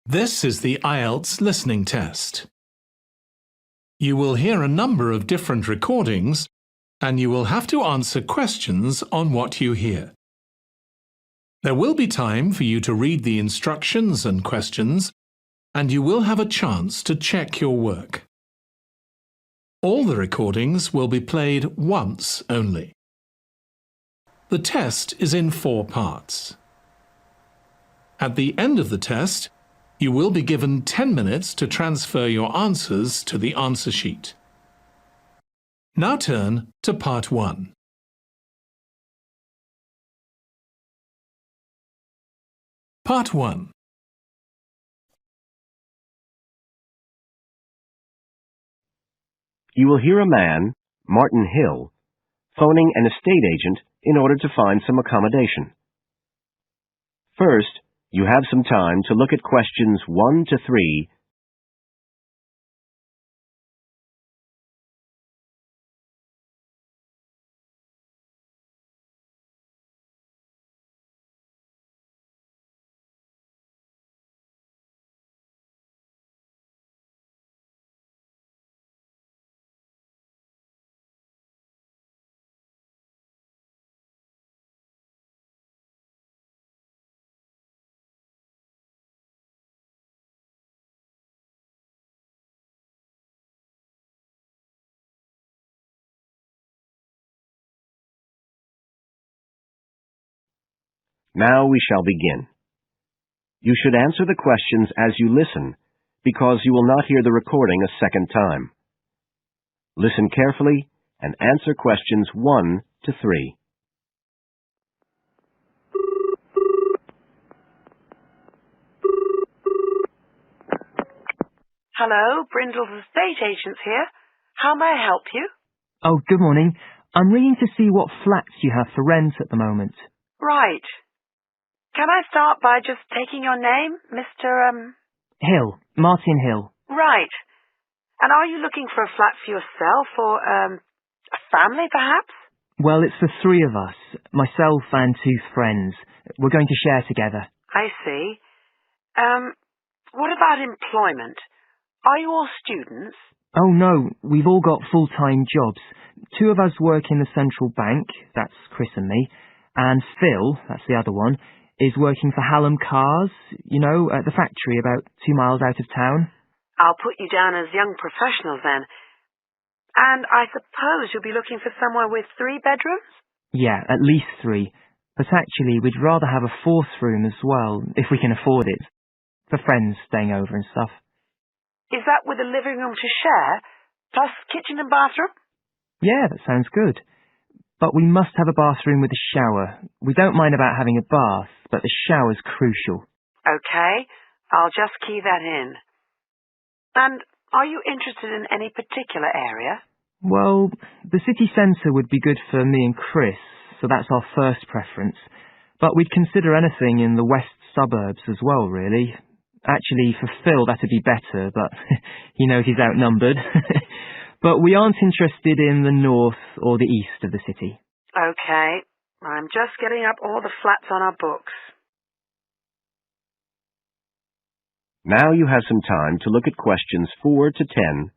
This is the Ielts listening test. You will hear a number of different recordings, and you will have to answer questions on what you hear. There will be time for you to read the instructions and questions, and you will have a chance to check your work. All the recordings will be played once only. The test is in 4 parts. At the end of the test, you will be given 10 minutes to transfer your answers to the answer sheet. Now turn to Part 1. Part 1. You will hear a man, Martin Hill, phoning an estate agent in order to find some accommodation. First, you have some time to look at questions 1 to 3. Now we shall begin. You should answer the questions as you listen, because you will not hear the recording a second time. Listen carefully and answer questions 1 to 3. Hello, Brindle's estate agents here. How may I help you? Oh, good morning. I'm ringing to see what flats you have for rent at the moment. Right. Can I start by just taking your name, Mr. Hill. Martin Hill. Right. And are you looking for a flat for yourself or, a family, perhaps? Well, it's for 3 of us, myself and 2 friends. We're going to share together. I see. What about employment? Are you all students? Oh, no, we've all got full-time jobs. 2 of us work in the central bank, that's Chris and me, and Phil, that's the other one, is working for Hallam Cars, at the factory about 2 miles out of town. I'll put you down as young professionals then. And I suppose you'll be looking for somewhere with 3 bedrooms? Yeah, at least 3. But actually, we'd rather have a 4th room as well, if we can afford it. For friends staying over and stuff. Is that with a living room to share, plus kitchen and bathroom? Yeah, that sounds good. But we must have a bathroom with a shower. We don't mind about having a bath, but the shower's crucial. Okay, I'll just key that in. And are you interested in any particular area? Well, the city centre would be good for me and Chris, so that's our first preference. But we'd consider anything in the west suburbs as well, really. Actually, for Phil, that'd be better, but he knows he's outnumbered. But we aren't interested in the north or the east of the city. Okay, I'm just getting up all the flats on our books. Now you have some time to look at questions 4 to 10.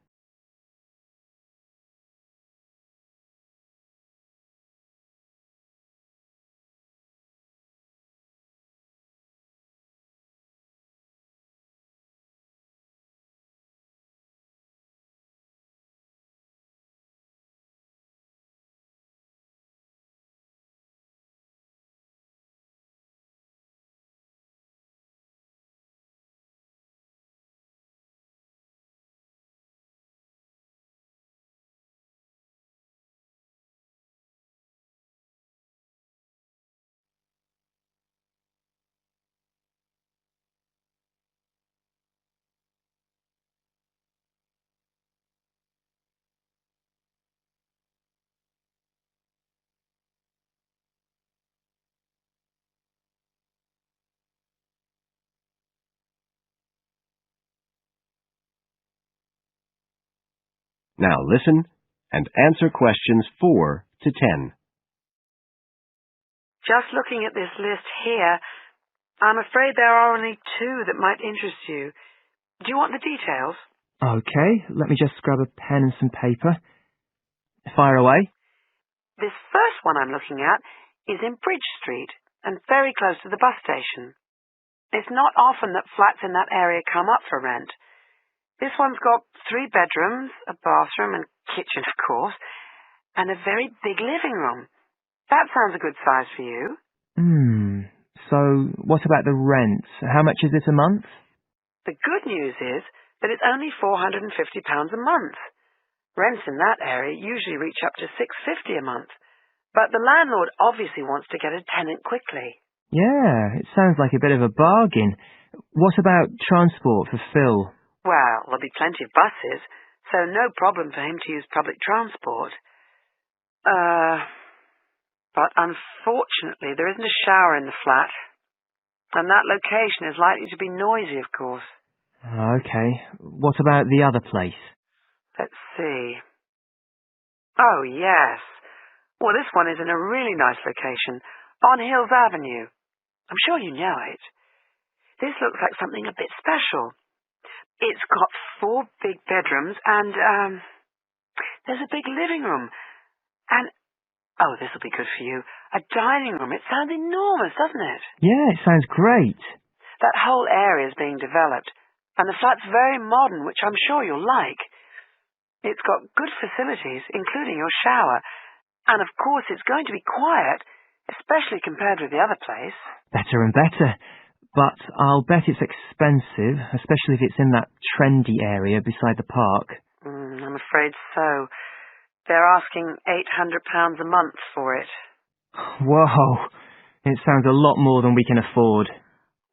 Now listen and answer questions 4 to 10. Just looking at this list here, I'm afraid there are only two that might interest you. Do you want the details? Okay, let me just grab a pen and some paper. Fire away. This first one I'm looking at is in Bridge Street and very close to the bus station. It's not often that flats in that area come up for rent. This one's got 3 bedrooms, a bathroom and kitchen, of course, and a very big living room. That sounds a good size for you. So what about the rent? How much is it a month? The good news is that it's only £450 a month. Rents in that area usually reach up to $650 a month, but the landlord obviously wants to get a tenant quickly. Yeah, it sounds like a bit of a bargain. What about transport for Phil? Well, there'll be plenty of buses, so no problem for him to use public transport. But unfortunately there isn't a shower in the flat, and that location is likely to be noisy, of course. Okay, what about the other place? Let's see. Oh, yes. Well, this one is in a really nice location, on Hills Avenue. I'm sure you know it. This looks like something a bit special. It's got 4 big bedrooms and, there's a big living room. And, oh, this will be good for you, a dining room. It sounds enormous, doesn't it? Yeah, it sounds great. That whole area is being developed, and the flat's very modern, which I'm sure you'll like. It's got good facilities, including your shower, and of course it's going to be quiet, especially compared with the other place. Better and better. But I'll bet it's expensive, especially if it's in that trendy area beside the park. I'm afraid so. They're asking £800 a month for it. Whoa, it sounds a lot more than we can afford.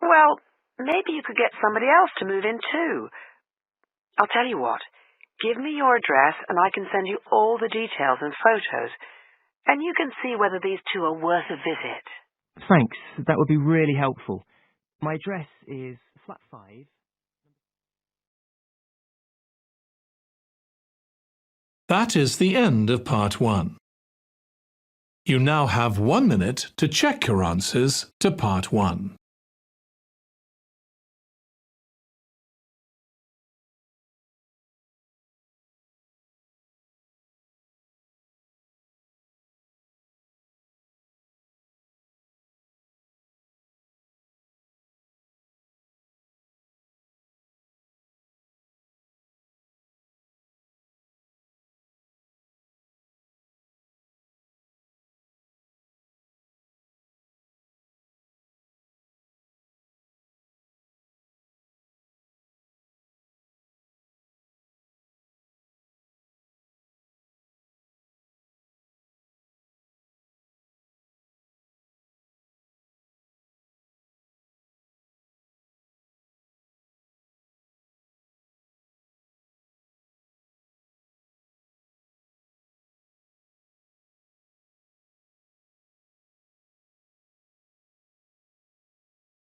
Well, maybe you could get somebody else to move in too. I'll tell you what. Give me your address and I can send you all the details and photos, and you can see whether these two are worth a visit. Thanks, that would be really helpful. My address is flat 5. That is the end of part 1. You now have 1 minute to check your answers to part 1.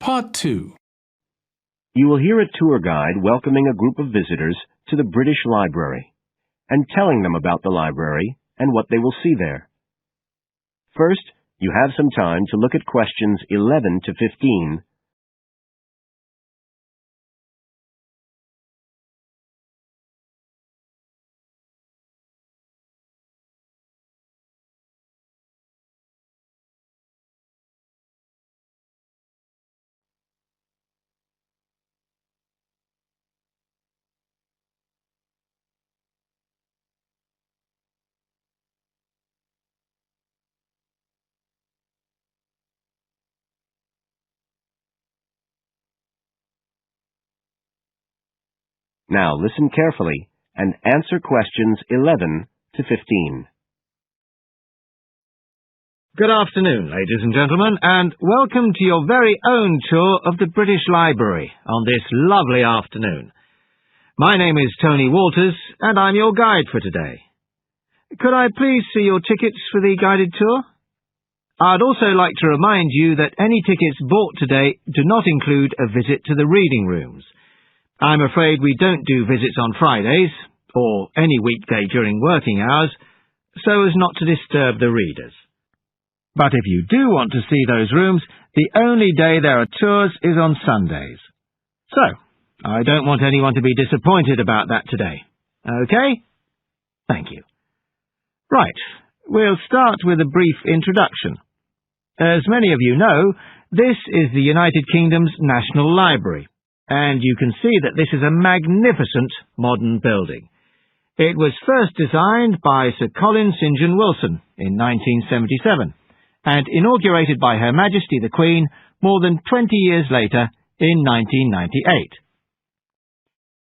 Part 2. You will hear a tour guide welcoming a group of visitors to the British Library and telling them about the library and what they will see there. First, you have some time to look at questions 11 to 15. Now listen carefully and answer questions 11 to 15. Good afternoon, ladies and gentlemen, and welcome to your very own tour of the British Library on this lovely afternoon. My name is Tony Walters, and I'm your guide for today. Could I please see your tickets for the guided tour? I'd also like to remind you that any tickets bought today do not include a visit to the reading rooms. I'm afraid we don't do visits on Fridays, or any weekday during working hours, so as not to disturb the readers. But if you do want to see those rooms, the only day there are tours is on Sundays. So, I don't want anyone to be disappointed about that today. Okay? Thank you. Right, we'll start with a brief introduction. As many of you know, this is the United Kingdom's National Library, and you can see that this is a magnificent modern building. It was first designed by Sir Colin St. John Wilson in 1977, and inaugurated by Her Majesty the Queen more than 20 years later in 1998.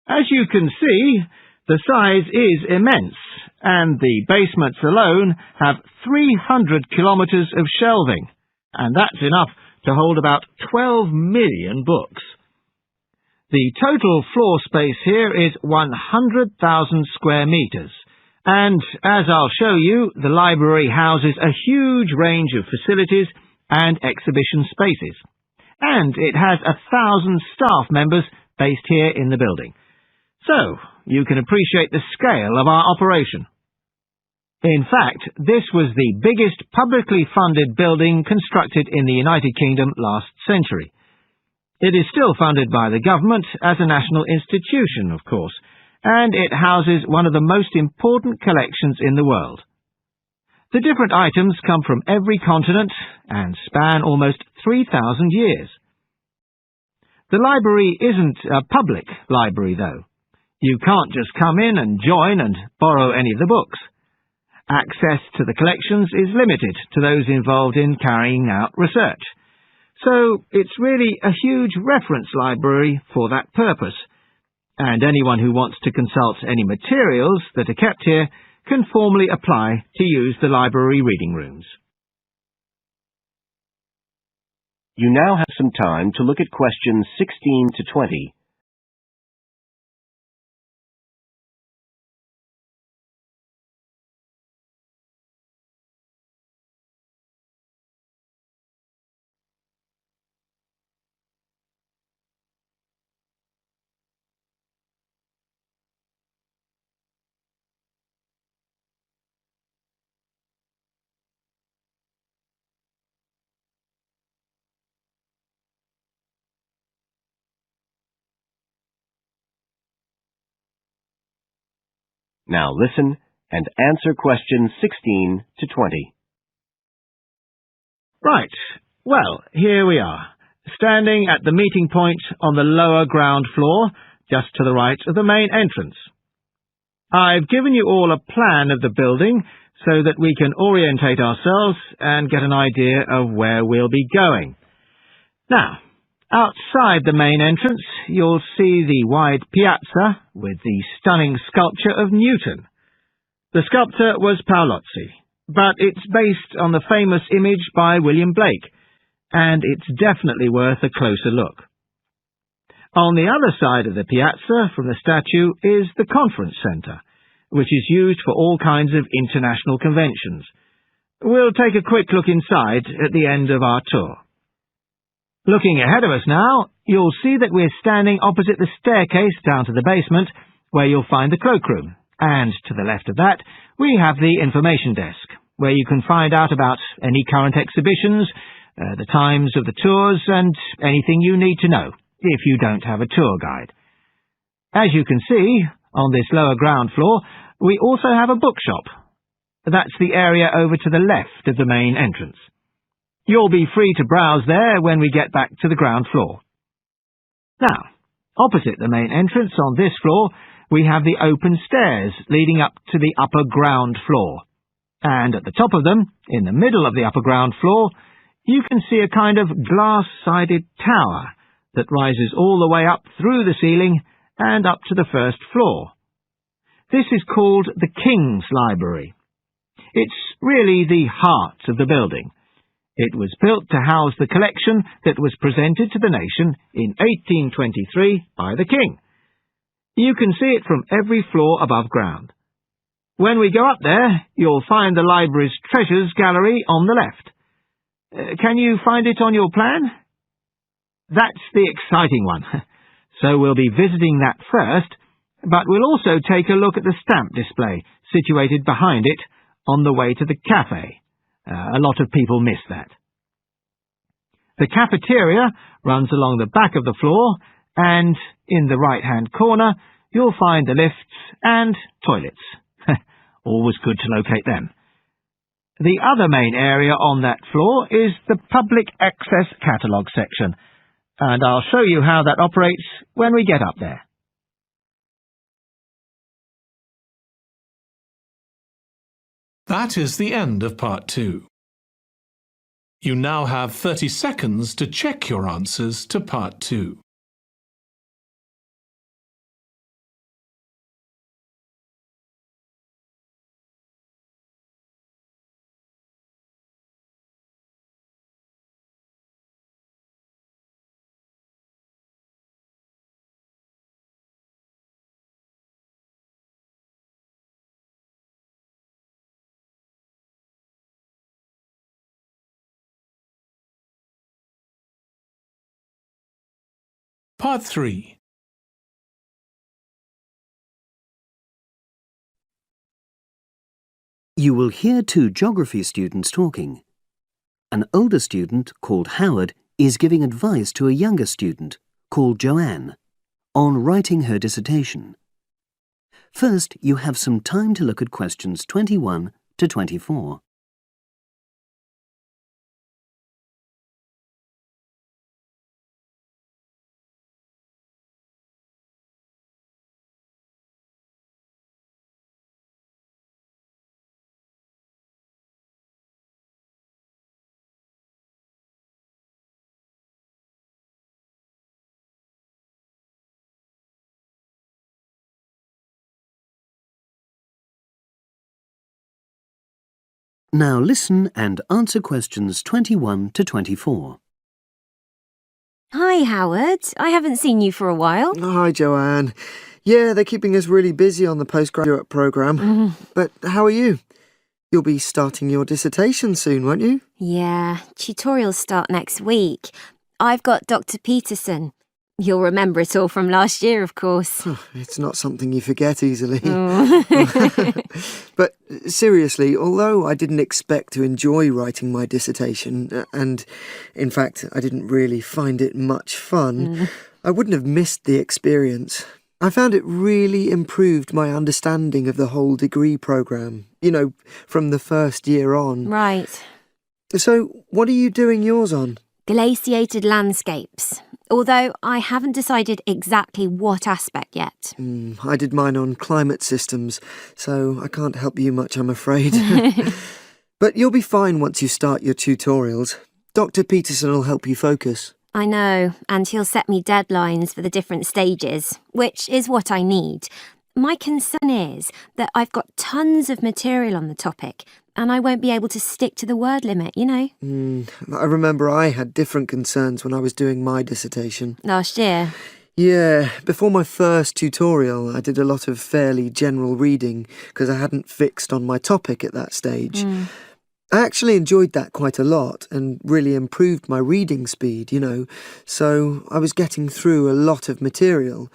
As you can see, the size is immense, and the basements alone have 300 kilometres of shelving, and that's enough to hold about 12 million books. The total floor space here is 100,000 square metres, and, as I'll show you, the library houses a huge range of facilities and exhibition spaces. And it has 1,000 staff members based here in the building. So, you can appreciate the scale of our operation. In fact, this was the biggest publicly funded building constructed in the United Kingdom last century. It is still funded by the government as a national institution, of course, and it houses one of the most important collections in the world. The different items come from every continent and span almost 3,000 years. The library isn't a public library, though. You can't just come in and join and borrow any of the books. Access to the collections is limited to those involved in carrying out research. So it's really a huge reference library for that purpose, and anyone who wants to consult any materials that are kept here can formally apply to use the library reading rooms. You now have some time to look at questions 16 to 20. Now listen and answer questions 16 to 20. Right. Well, here we are, standing at the meeting point on the lower ground floor, just to the right of the main entrance. I've given you all a plan of the building so that we can orientate ourselves and get an idea of where we'll be going. Now, outside the main entrance, you'll see the wide piazza with the stunning sculpture of Newton. The sculptor was Paolozzi, but it's based on the famous image by William Blake, and it's definitely worth a closer look. On the other side of the piazza from the statue is the conference centre, which is used for all kinds of international conventions. We'll take a quick look inside at the end of our tour. Looking ahead of us now, you'll see that we're standing opposite the staircase down to the basement, where you'll find the cloakroom, and to the left of that, we have the information desk, where you can find out about any current exhibitions, the times of the tours, and anything you need to know, if you don't have a tour guide. As you can see, on this lower ground floor, we also have a bookshop. That's the area over to the left of the main entrance. You'll be free to browse there when we get back to the ground floor. Now, opposite the main entrance on this floor, we have the open stairs leading up to the upper ground floor. And at the top of them, in the middle of the upper ground floor, you can see a kind of glass-sided tower that rises all the way up through the ceiling and up to the first floor. This is called the King's Library. It's really the heart of the building. It was built to house the collection that was presented to the nation in 1823 by the King. You can see it from every floor above ground. When we go up there, you'll find the library's treasures gallery on the left. Can you find it on your plan? That's the exciting one. So we'll be visiting that first, but we'll also take a look at the stamp display situated behind it on the way to the cafe. A lot of people miss that. The cafeteria runs along the back of the floor, and in the right-hand corner you'll find the lifts and toilets. Always good to locate them. The other main area on that floor is the public access catalogue section, and I'll show you how that operates when we get up there. That is the end of Part 2. You now have 30 seconds to check your answers to Part 2. Part 3. You will hear two geography students talking. An older student, called Howard, is giving advice to a younger student, called Joanne, on writing her dissertation. First, you have some time to look at questions 21 to 24. Now listen and answer questions 21 to 24. Hi, Howard. I haven't seen you for a while. Hi, Joanne. Yeah, they're keeping us really busy on the postgraduate programme. But how are you? You'll be starting your dissertation soon, won't you? Yeah, tutorials start next week. I've got Dr. Peterson. You'll remember it all from last year, of course. It's not something you forget easily. Oh. But seriously, although I didn't expect to enjoy writing my dissertation, and in fact I didn't really find it much fun, I wouldn't have missed the experience. I found it really improved my understanding of the whole degree programme, from the first year on. Right. So, what are you doing yours on? Glaciated landscapes. Although I haven't decided exactly what aspect yet. I did mine on climate systems, so I can't help you much, I'm afraid. But you'll be fine once you start your tutorials. Dr. Peterson will help you focus. I know, and he'll set me deadlines for the different stages, which is what I need. My concern is that I've got tons of material on the topic, and I won't be able to stick to the word limit, I remember I had different concerns when I was doing my dissertation. Last year. Yeah, before my first tutorial, I did a lot of fairly general reading because I hadn't fixed on my topic at that stage. I actually enjoyed that quite a lot and really improved my reading speed, so I was getting through a lot of material.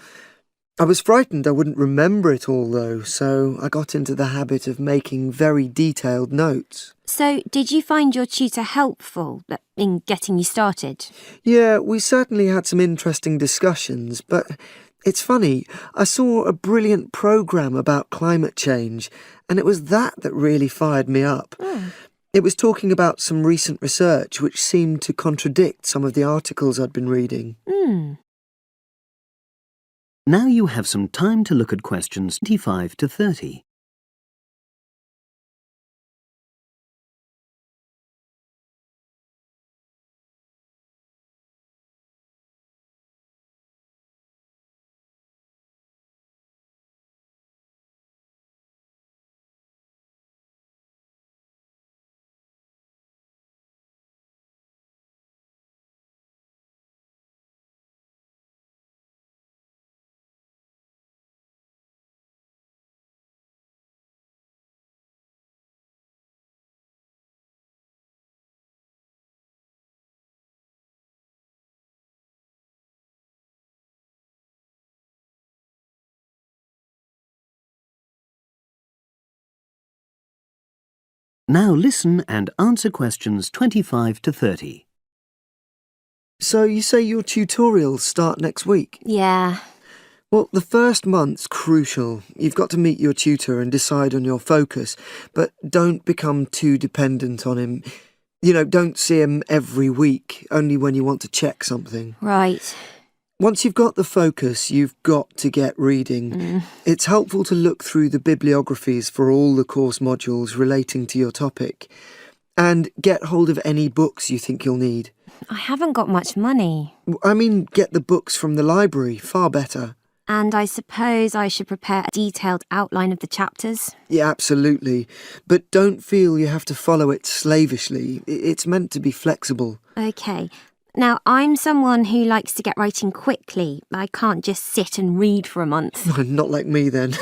I was frightened I wouldn't remember it all, though, so I got into the habit of making very detailed notes. So, did you find your tutor helpful in getting you started? Yeah, we certainly had some interesting discussions, but it's funny, I saw a brilliant programme about climate change, and it was that really fired me up. It was talking about some recent research which seemed to contradict some of the articles I'd been reading. Now you have some time to look at questions 25 to 30. Now listen and answer questions 25 to 30. So you say your tutorials start next week? Yeah. Well, the first month's crucial. You've got to meet your tutor and decide on your focus, but don't become too dependent on him. You know, don't see him every week, only when you want to check something. Right. Once you've got the focus, you've got to get reading. It's helpful to look through the bibliographies for all the course modules relating to your topic, and get hold of any books you think you'll need. I haven't got much money. I mean, get the books from the library, far better. And I suppose I should prepare a detailed outline of the chapters? Yeah, absolutely. But don't feel you have to follow it slavishly. It's meant to be flexible. OK. Now, I'm someone who likes to get writing quickly. I can't just sit and read for a month. Not like me, then.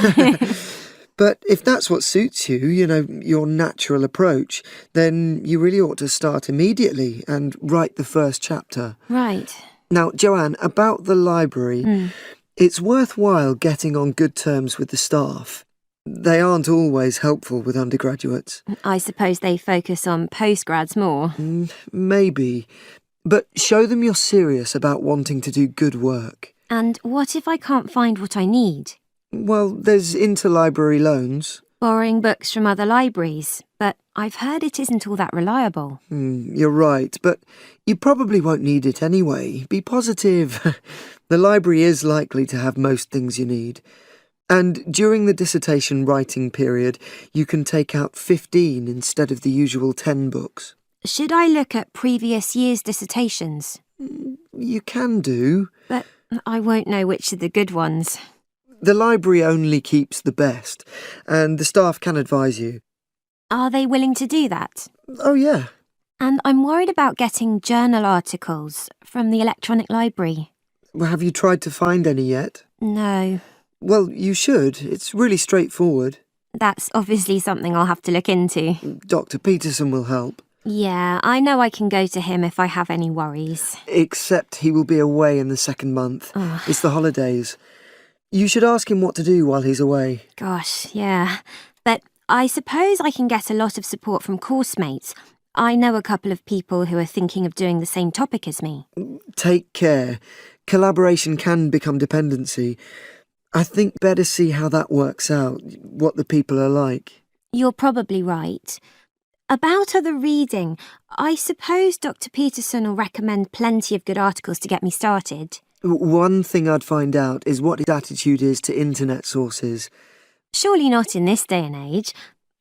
But if that's what suits you, you know, your natural approach, then you really ought to start immediately and write the first chapter. Right. Now, Joanne, about the library, it's worthwhile getting on good terms with the staff. They aren't always helpful with undergraduates. I suppose they focus on postgrads more. Maybe. But show them you're serious about wanting to do good work. And what if I can't find what I need? Well, there's interlibrary loans. Borrowing books from other libraries, but I've heard it isn't all that reliable. You're right, but you probably won't need it anyway. Be positive. The library is likely to have most things you need. And during the dissertation writing period, you can take out 15 instead of the usual 10 books. Should I look at previous year's dissertations? You can do. But I won't know which are the good ones. The library only keeps the best, and the staff can advise you. Are they willing to do that? Oh, yeah. And I'm worried about getting journal articles from the electronic library. Well, have you tried to find any yet? No. Well, you should. It's really straightforward. That's obviously something I'll have to look into. Dr. Peterson will help. Yeah, I know I can go to him if I have any worries. Except he will be away in the second month. Ugh. It's the holidays. You should ask him what to do while he's away. Gosh, yeah. But I suppose I can get a lot of support from course mates. I know a couple of people who are thinking of doing the same topic as me. Take care. Collaboration can become dependency. I think better see how that works out, what the people are like. You're probably right. About other reading, I suppose Dr. Peterson will recommend plenty of good articles to get me started. One thing I'd find out is what his attitude is to internet sources. Surely not in this day and age.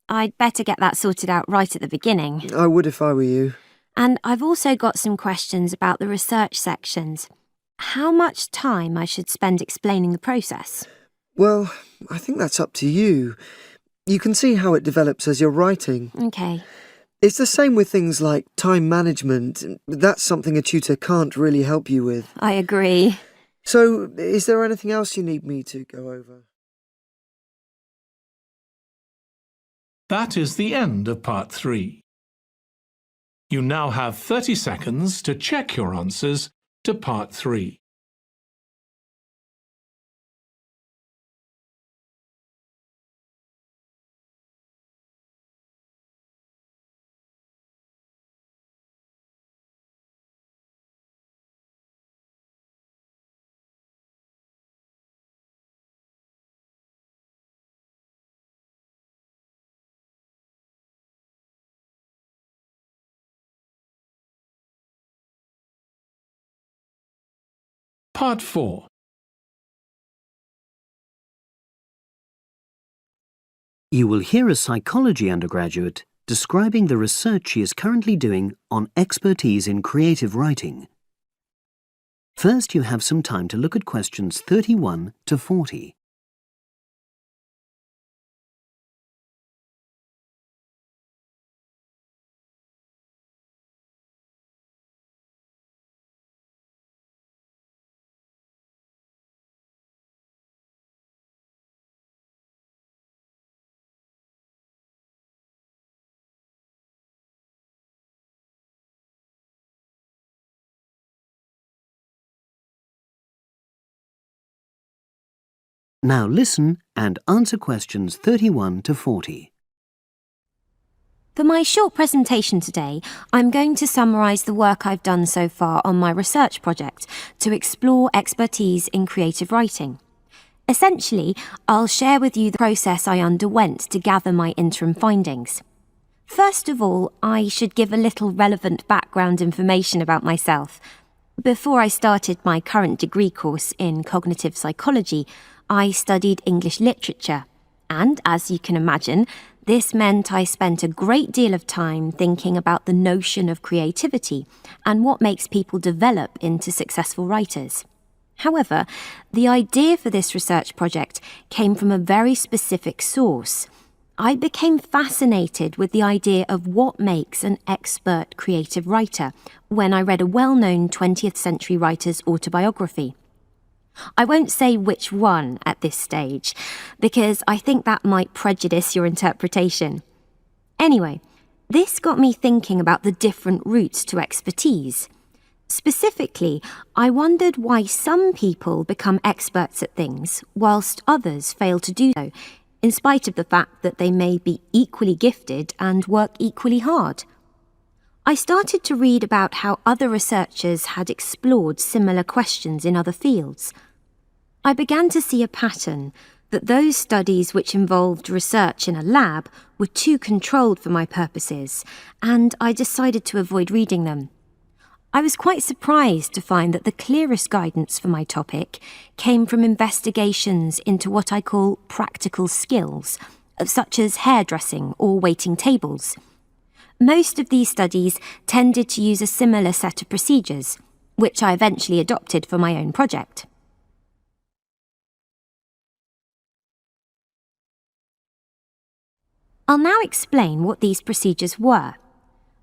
I'd better get that sorted out right at the beginning. I would if I were you. And I've also got some questions about the research sections. How much time I should spend explaining the process? Well, I think that's up to you. You can see how it develops as you're writing. OK. It's the same with things like time management. That's something a tutor can't really help you with. I agree. So, is there anything else you need me to go over? That is the end of part 3. You now have 30 seconds to check your answers to part 3. Part 4. You will hear a psychology undergraduate describing the research she is currently doing on expertise in creative writing. First, you have some time to look at questions 31 to 40. Now listen and answer questions 31 to 40. For my short presentation today, I'm going to summarise the work I've done so far on my research project to explore expertise in creative writing. Essentially, I'll share with you the process I underwent to gather my interim findings. First of all, I should give a little relevant background information about myself. Before I started my current degree course in cognitive psychology, I studied English literature, and as you can imagine, this meant I spent a great deal of time thinking about the notion of creativity and what makes people develop into successful writers. However, the idea for this research project came from a very specific source. I became fascinated with the idea of what makes an expert creative writer when I read a well-known 20th century writer's autobiography. I won't say which one at this stage, because I think that might prejudice your interpretation. Anyway, this got me thinking about the different routes to expertise. Specifically, I wondered why some people become experts at things whilst others fail to do so, in spite of the fact that they may be equally gifted and work equally hard. I started to read about how other researchers had explored similar questions in other fields. I began to see a pattern that those studies which involved research in a lab were too controlled for my purposes, and I decided to avoid reading them. I was quite surprised to find that the clearest guidance for my topic came from investigations into what I call practical skills, such as hairdressing or waiting tables. Most of these studies tended to use a similar set of procedures, which I eventually adopted for my own project. I'll now explain what these procedures were.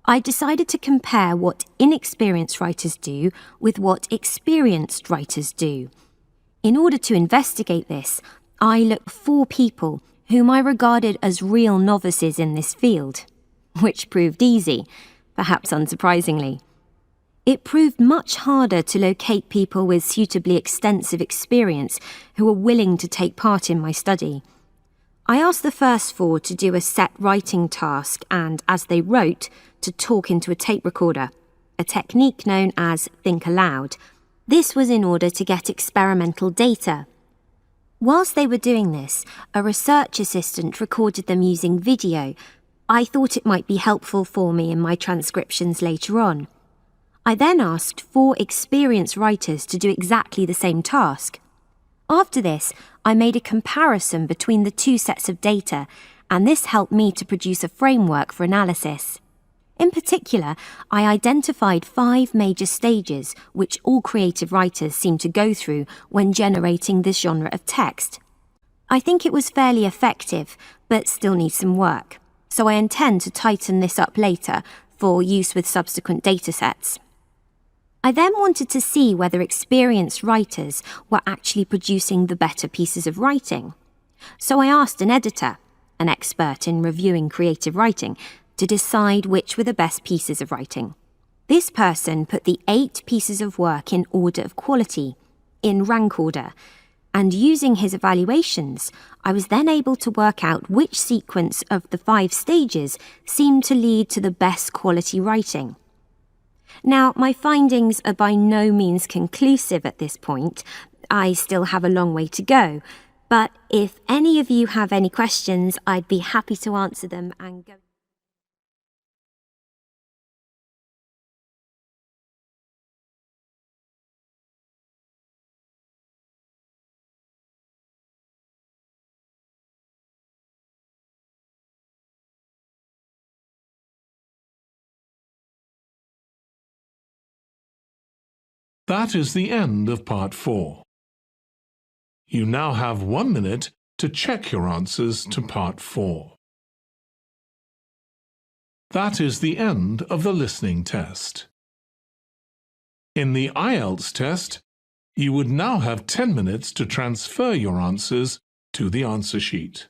I decided to compare what inexperienced writers do with what experienced writers do. In order to investigate this, I looked for 4 people whom I regarded as real novices in this field, which proved easy, perhaps unsurprisingly. It proved much harder to locate people with suitably extensive experience who were willing to take part in my study. I asked the first 4 to do a set writing task and, as they wrote, to talk into a tape recorder, a technique known as think aloud. This was in order to get experimental data. Whilst they were doing this, a research assistant recorded them using video. I thought it might be helpful for me in my transcriptions later on. I then asked 4 experienced writers to do exactly the same task. After this, I made a comparison between the 2 sets of data, and this helped me to produce a framework for analysis. In particular, I identified 5 major stages which all creative writers seem to go through when generating this genre of text. I think it was fairly effective, but still needs some work, so I intend to tighten this up later for use with subsequent datasets. I then wanted to see whether experienced writers were actually producing the better pieces of writing. So I asked an editor, an expert in reviewing creative writing, to decide which were the best pieces of writing. This person put the 8 pieces of work in order of quality, in rank order, and using his evaluations, I was then able to work out which sequence of the 5 stages seemed to lead to the best quality writing. Now, my findings are by no means conclusive at this point. I still have a long way to go, but if any of you have any questions, I'd be happy to answer them and go. That is the end of part 4. You now have 1 minute to check your answers to part 4. That is the end of the listening test. In the Ielts test, you would now have 10 minutes to transfer your answers to the answer sheet.